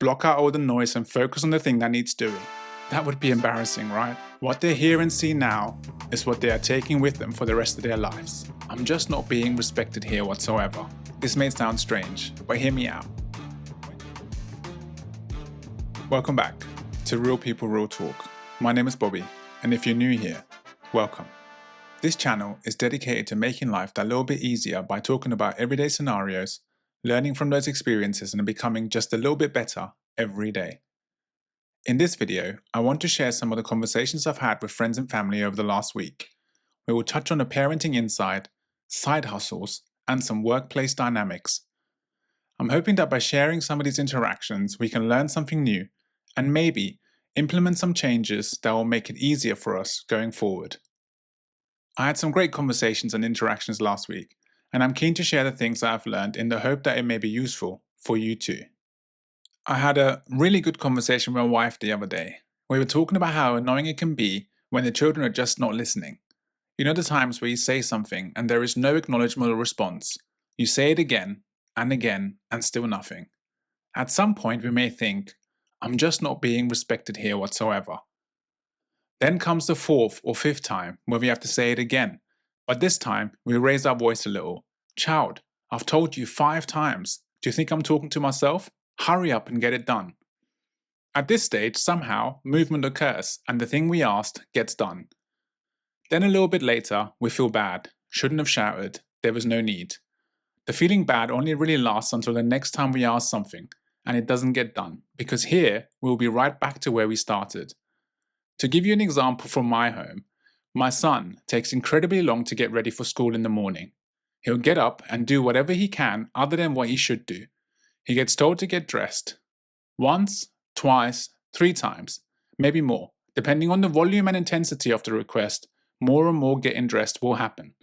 block out all the noise and focus on the thing that needs doing. That would be embarrassing, right? What they hear and see now is what they are taking with them for the rest of their lives. I'm just not being respected here whatsoever. This may sound strange, but hear me out. Welcome back to Real People Real Talk. My name is Bobby, and if you're new here, welcome. This channel is dedicated to making life that little bit easier by talking about everyday scenarios, learning from those experiences and becoming just a little bit better every day. In this video, I want to share some of the conversations I've had with friends and family over the last week. We will touch on a parenting inside, side hustles, and some workplace dynamics. I'm hoping that by sharing some of these interactions, we can learn something new and maybe implement some changes that will make it easier for us going forward. I had some great conversations and interactions last week, and I'm keen to share the things that I've learned in the hope that it may be useful for you too. I had a really good conversation with my wife the other day. We were talking about how annoying it can be when the children are just not listening. You know the times where you say something and there is no acknowledgement or response. You say it again and still nothing. At some point we may think, I'm just not being respected here whatsoever. Then comes the fourth or fifth time where we have to say it again, but this time we raise our voice a little. Child, I've told you 5 times. Do you think I'm talking to myself? Hurry up and get it done. At this stage, somehow, movement occurs and the thing we asked gets done. Then a little bit later, we feel bad. Shouldn't have shouted. There was no need. The feeling bad only really lasts until the next time we ask something and it doesn't get done, because here we'll be right back to where we started. To give you an example from my home, my son takes incredibly long to get ready for school in the morning. He'll get up and do whatever he can other than what he should do. He gets told to get dressed. Once, twice, 3 times, maybe more. Depending on the volume and intensity of the request, more and more getting dressed will happen.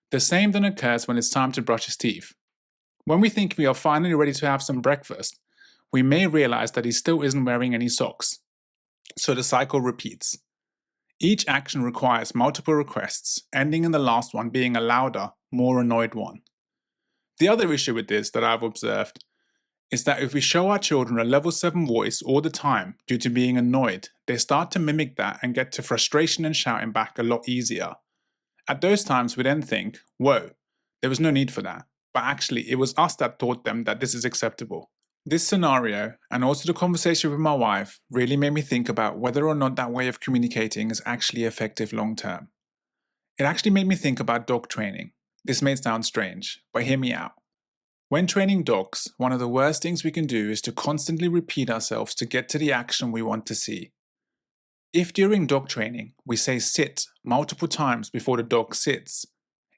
The same then occurs when it's time to brush his teeth. When we think we are finally ready to have some breakfast, we may realize that he still isn't wearing any socks. So the cycle repeats. Each action requires multiple requests, ending in the last one being a louder, more annoyed one. The other issue with this that I've observed is that if we show our children a level 7 voice all the time due to being annoyed, they start to mimic that and get to frustration and shouting back a lot easier. At those times we then think, whoa, there was no need for that, but actually it was us that taught them that this is acceptable. This scenario, and also the conversation with my wife, really made me think about whether or not that way of communicating is actually effective long term. It actually made me think about dog training. This may sound strange, but hear me out. When training dogs, one of the worst things we can do is to constantly repeat ourselves to get to the action we want to see. If during dog training we say sit multiple times before the dog sits,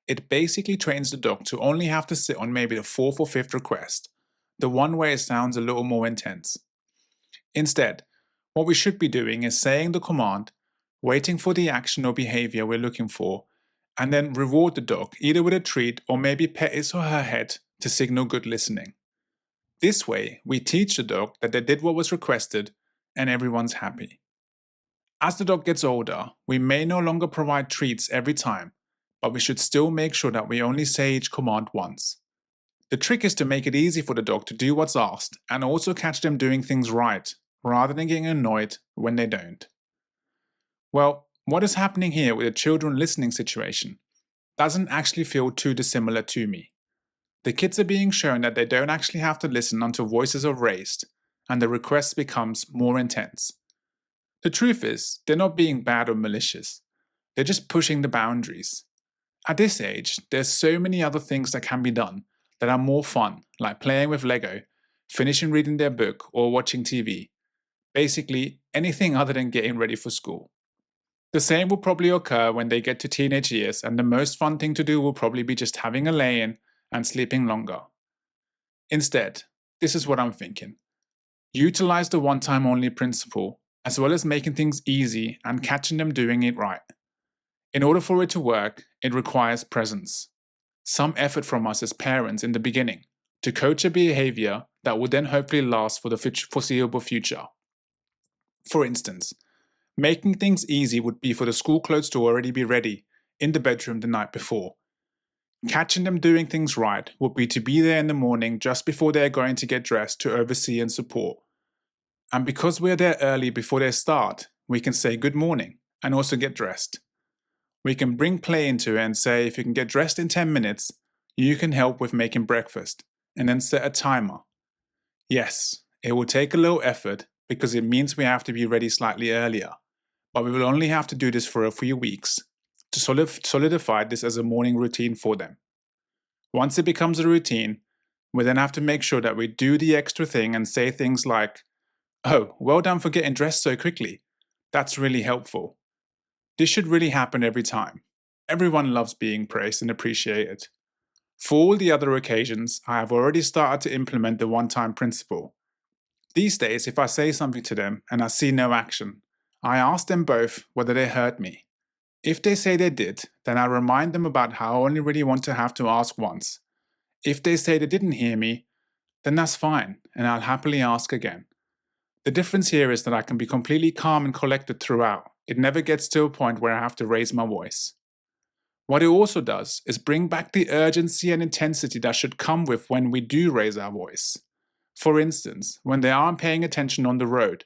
it basically trains the dog to only have to sit on maybe the 4th or 5th request, the one where it sounds a little more intense. Instead, what we should be doing is saying the command, waiting for the action or behavior we're looking for, and then reward the dog either with a treat or maybe pet his or her head to signal good listening. This way, we teach the dog that they did what was requested and everyone's happy. As the dog gets older, we may no longer provide treats every time, but we should still make sure that we only say each command once. The trick is to make it easy for the dog to do what's asked and also catch them doing things right, rather than getting annoyed when they don't. Well, what is happening here with the children listening situation doesn't actually feel too dissimilar to me. The kids are being shown that they don't actually have to listen until voices are raised, and the request becomes more intense. The truth is, they're not being bad or malicious. They're just pushing the boundaries. At this age, there's so many other things that can be done that are more fun, like playing with Lego, finishing reading their book, or watching TV. Basically, anything other than getting ready for school. The same will probably occur when they get to teenage years, and the most fun thing to do will probably be just having a lay-in and sleeping longer. Instead, this is what I'm thinking. Utilize the one-time only principle, as well as making things easy and catching them doing it right. In order for it to work, it requires presence. Some effort from us as parents in the beginning to coach a behavior that will then hopefully last for the foreseeable future. For instance, making things easy would be for the school clothes to already be ready in the bedroom the night before. Catching them doing things right would be to be there in the morning just before they are going to get dressed to oversee and support. And because we're there early before they start, we can say good morning and also get dressed. We can bring play into it and say if you can get dressed in 10 minutes, you can help with making breakfast, and then set a timer. Yes, it will take a little effort because it means we have to be ready slightly earlier, but we will only have to do this for a few weeks to solidify this as a morning routine for them. Once it becomes a routine, we then have to make sure that we do the extra thing and say things like, "Oh, well done for getting dressed so quickly. That's really helpful." This should really happen every time. Everyone loves being praised and appreciated. For all the other occasions, I have already started to implement the one-time principle. These days, if I say something to them and I see no action, I ask them both whether they heard me. If they say they did, then I remind them about how I only really want to have to ask once. If they say they didn't hear me, then that's fine, and I'll happily ask again. The difference here is that I can be completely calm and collected throughout. It never gets to a point where I have to raise my voice. What it also does is bring back the urgency and intensity that should come with when we do raise our voice. For instance, when they aren't paying attention on the road,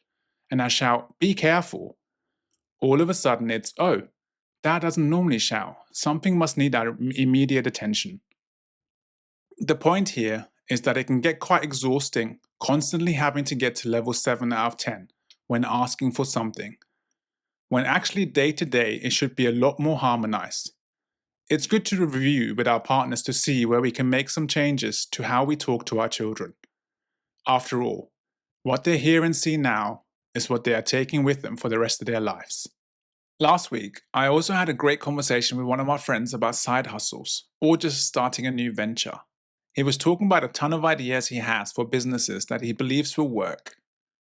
and I shout, "Be careful," all of a sudden it's, "Oh, Dad doesn't normally shout. Something must need our immediate attention." The point here is that it can get quite exhausting constantly having to get to level 7 out of 10 when asking for something, when actually day to day it should be a lot more harmonized. It's good to review with our partners to see where we can make some changes to how we talk to our children. After all, what they hear and see now is what they are taking with them for the rest of their lives. Last week, I also had a great conversation with one of my friends about side hustles or just starting a new venture. He was talking about a ton of ideas he has for businesses that he believes will work.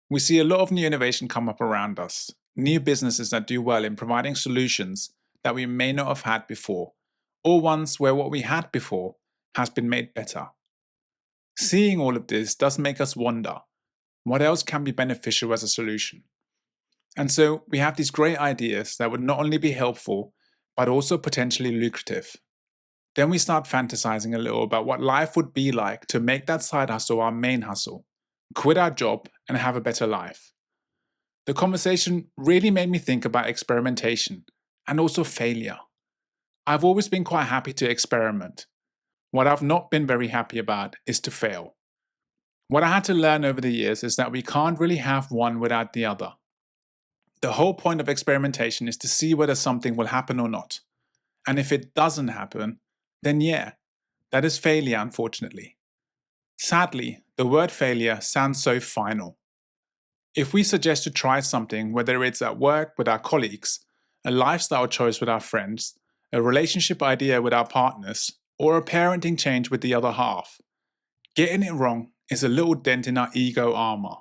We see a lot of new innovation come up around us, new businesses that do well in providing solutions that we may not have had before, or ones where what we had before has been made better. Seeing all of this does make us wonder, what else can be beneficial as a solution? And so we have these great ideas that would not only be helpful, but also potentially lucrative. Then we start fantasizing a little about what life would be like to make that side hustle our main hustle, quit our job, and have a better life. The conversation really made me think about experimentation and also failure. I've always been quite happy to experiment. What I've not been very happy about is to fail. What I had to learn over the years is that we can't really have one without the other. The whole point of experimentation is to see whether something will happen or not. And if it doesn't happen, then yeah, that is failure, unfortunately. Sadly, the word failure sounds so final. If we suggest to try something, whether it's at work with our colleagues, a lifestyle choice with our friends, a relationship idea with our partners, or a parenting change with the other half, getting it wrong is a little dent in our ego armor.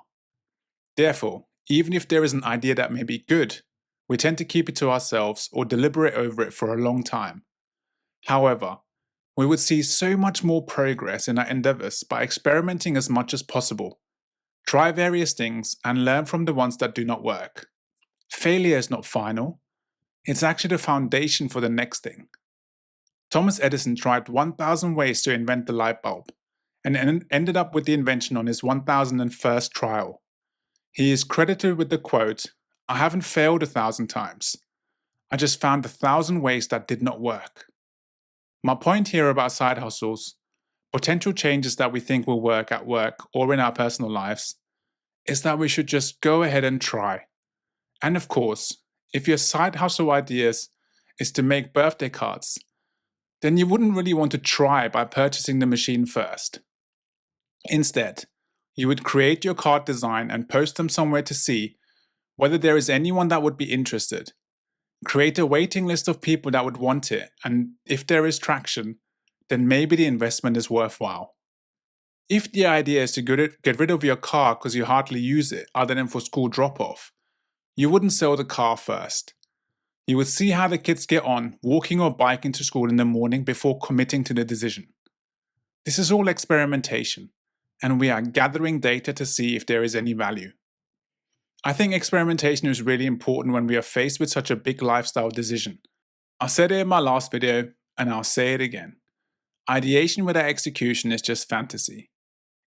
Therefore, even if there is an idea that may be good, we tend to keep it to ourselves or deliberate over it for a long time. However, we would see so much more progress in our endeavors by experimenting as much as possible. Try various things and learn from the ones that do not work. Failure is not final. It's actually the foundation for the next thing. Thomas Edison tried 1,000 ways to invent the light bulb and ended up with the invention on his 1,001st trial. He is credited with the quote, "I haven't failed 1,000 times. I just found 1,000 ways that did not work." My point here about side hustles, potential changes that we think will work at work or in our personal lives, is that we should just go ahead and try. And of course, if your side hustle ideas is to make birthday cards, then you wouldn't really want to try by purchasing the machine first. Instead, you would create your card design and post them somewhere to see whether there is anyone that would be interested. Create a waiting list of people that would want it, and if there is traction, then maybe the investment is worthwhile. If the idea is to get rid of your car because you hardly use it other than for school drop-off, you wouldn't sell the car first. You would see how the kids get on walking or biking to school in the morning before committing to the decision. This is all experimentation, and we are gathering data to see if there is any value. I think experimentation is really important when we are faced with such a big lifestyle decision. I said it in my last video, and I'll say it again. Ideation without execution is just fantasy.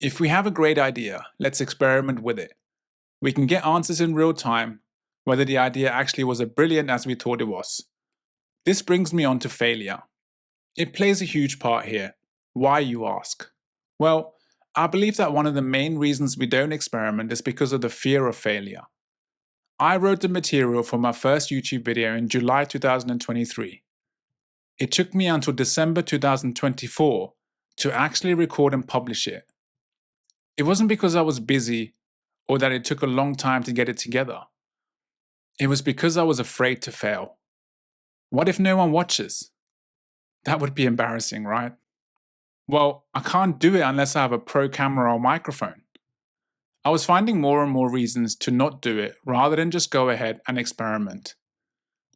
If we have a great idea, let's experiment with it. We can get answers in real time, whether the idea actually was as brilliant as we thought it was. This brings me on to failure. It plays a huge part here. Why, you ask? Well, I believe that one of the main reasons we don't experiment is because of the fear of failure. I wrote the material for my first YouTube video in July 2023. It took me until December 2024 to actually record and publish it. It wasn't because I was busy or that it took a long time to get it together. It was because I was afraid to fail. What if no one watches? That would be embarrassing, right? Well, I can't do it unless I have a pro camera or microphone. I was finding more and more reasons to not do it rather than just go ahead and experiment.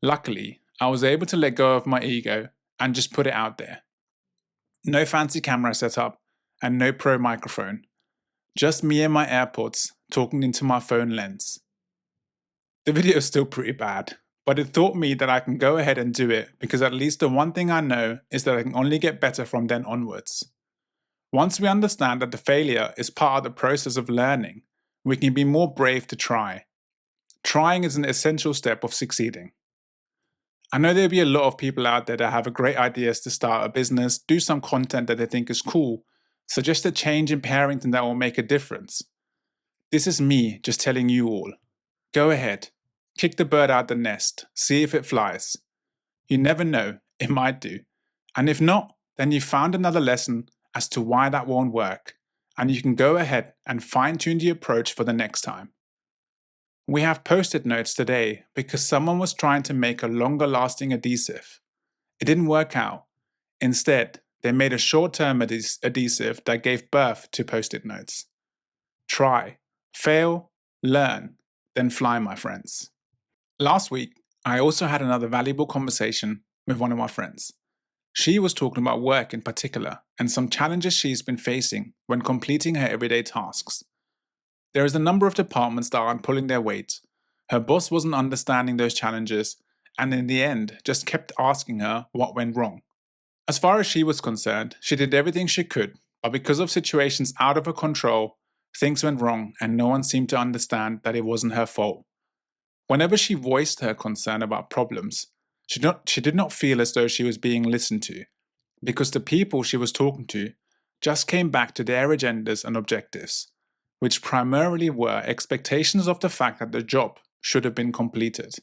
Luckily, I was able to let go of my ego and just put it out there. No fancy camera setup and no pro microphone. Just me and my AirPods talking into my phone lens. The video is still pretty bad, but it taught me that I can go ahead and do it because at least the one thing I know is that I can only get better from then onwards. Once we understand that the failure is part of the process of learning, we can be more brave to try. Trying is an essential step of succeeding. I know there'll be a lot of people out there that have great ideas to start a business, do some content that they think is cool, suggest a change in parenting that will make a difference. This is me just telling you all. Go ahead, kick the bird out the nest, see if it flies. You never know, it might do. And if not, then you found another lesson as to why that won't work, and you can go ahead and fine-tune the approach for the next time. We have post-it notes today because someone was trying to make a longer-lasting adhesive. It didn't work out. Instead, they made a short-term adhesive that gave birth to post-it notes. Try, fail, learn, then fly, my friends. Last week, I also had another valuable conversation with one of my friends. She was talking about work in particular and some challenges she's been facing when completing her everyday tasks. There is a number of departments that aren't pulling their weight. Her boss wasn't understanding those challenges and in the end just kept asking her what went wrong. As far as she was concerned, she did everything she could, but because of situations out of her control, things went wrong and no one seemed to understand that it wasn't her fault. Whenever she voiced her concern about problems, she did not feel as though she was being listened to, because the people she was talking to just came back to their agendas and objectives, which primarily were expectations of the fact that the job should have been completed.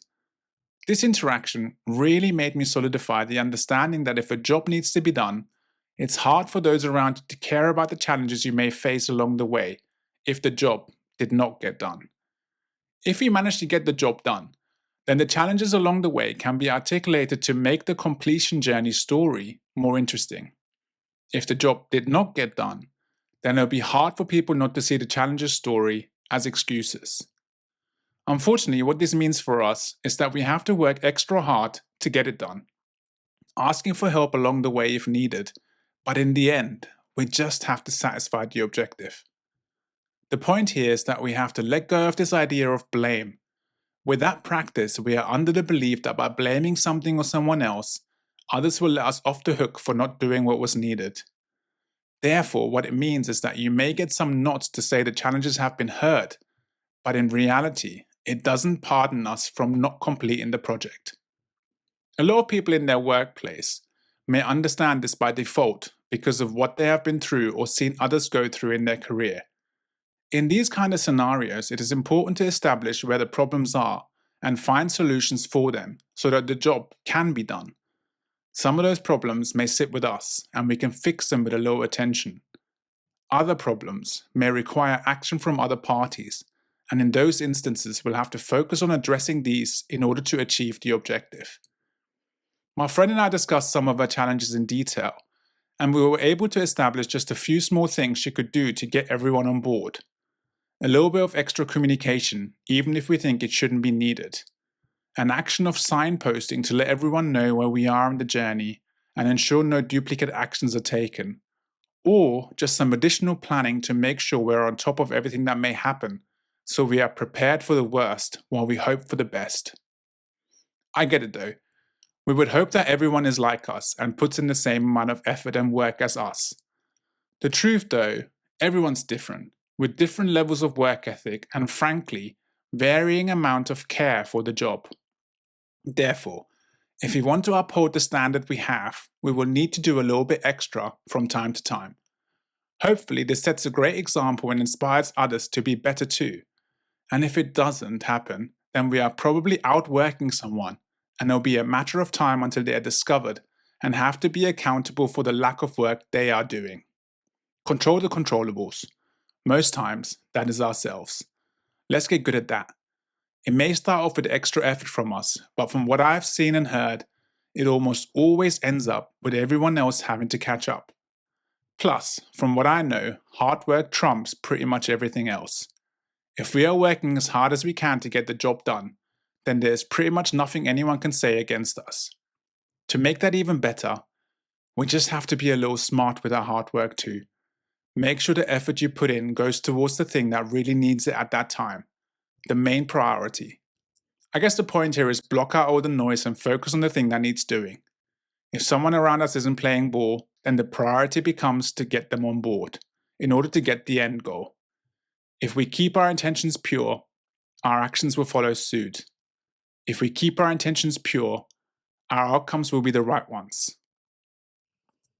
This interaction really made me solidify the understanding that if a job needs to be done, it's hard for those around you to care about the challenges you may face along the way if the job did not get done. If you manage to get the job done, then the challenges along the way can be articulated to make the completion journey story more interesting. If the job did not get done, then it'll be hard for people not to see the challenges story as excuses. Unfortunately, what this means for us is that we have to work extra hard to get it done, asking for help along the way if needed, but in the end, we just have to satisfy the objective. The point here is that we have to let go of this idea of blame. With that practice, we are under the belief that by blaming something or someone else, others will let us off the hook for not doing what was needed. Therefore, what it means is that you may get some nods to say the challenges have been heard, but in reality, it doesn't pardon us from not completing the project. A lot of people in their workplace may understand this by default because of what they have been through or seen others go through in their career. In these kind of scenarios, it is important to establish where the problems are and find solutions for them so that the job can be done. Some of those problems may sit with us and we can fix them with a little attention. Other problems may require action from other parties, and in those instances we'll have to focus on addressing these in order to achieve the objective. My friend and I discussed some of her challenges in detail, and we were able to establish just a few small things she could do to get everyone on board. A little bit of extra communication, even if we think it shouldn't be needed. An action of signposting to let everyone know where we are in the journey and ensure no duplicate actions are taken. Or just some additional planning to make sure we're on top of everything that may happen, so we are prepared for the worst while we hope for the best. I get it though. We would hope that everyone is like us and puts in the same amount of effort and work as us. The truth though, everyone's different, with different levels of work ethic and, frankly, varying amount of care for the job. Therefore, if we want to uphold the standard we have, we will need to do a little bit extra from time to time. Hopefully, this sets a great example and inspires others to be better too. And if it doesn't happen, then we are probably outworking someone, and it'll be a matter of time until they are discovered and have to be accountable for the lack of work they are doing. Control the controllables. Most times, that is ourselves. Let's get good at that. It may start off with extra effort from us, but from what I've seen and heard, it almost always ends up with everyone else having to catch up. Plus, from what I know, hard work trumps pretty much everything else. If we are working as hard as we can to get the job done, then there's pretty much nothing anyone can say against us. To make that even better, we just have to be a little smart with our hard work too. Make sure the effort you put in goes towards the thing that really needs it at that time, the main priority. I guess the point here is block out all the noise and focus on the thing that needs doing. If someone around us isn't playing ball, then the priority becomes to get them on board in order to get the end goal. If we keep our intentions pure, our actions will follow suit. If we keep our intentions pure, our outcomes will be the right ones.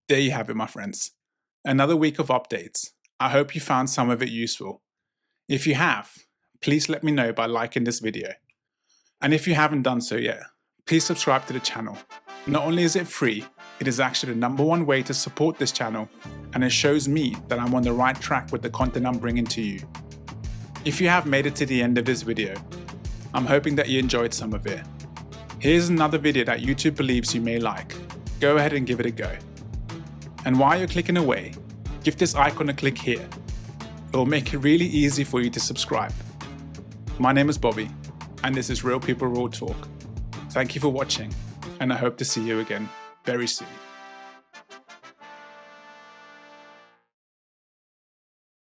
There you have it, my friends. Another week of updates. I hope you found some of it useful. If you have, please let me know by liking this video. And if you haven't done so yet, please subscribe to the channel. Not only is it free, it is actually the #1 way to support this channel, and it shows me that I'm on the right track with the content I'm bringing to you. If you have made it to the end of this video, I'm hoping that you enjoyed some of it. Here's another video that YouTube believes you may like. Go ahead and give it a go. And while you're clicking away, give this icon a click here. It will make it really easy for you to subscribe. My name is Bobby, and this is Real People Real Talk. Thank you for watching, and I hope to see you again very soon.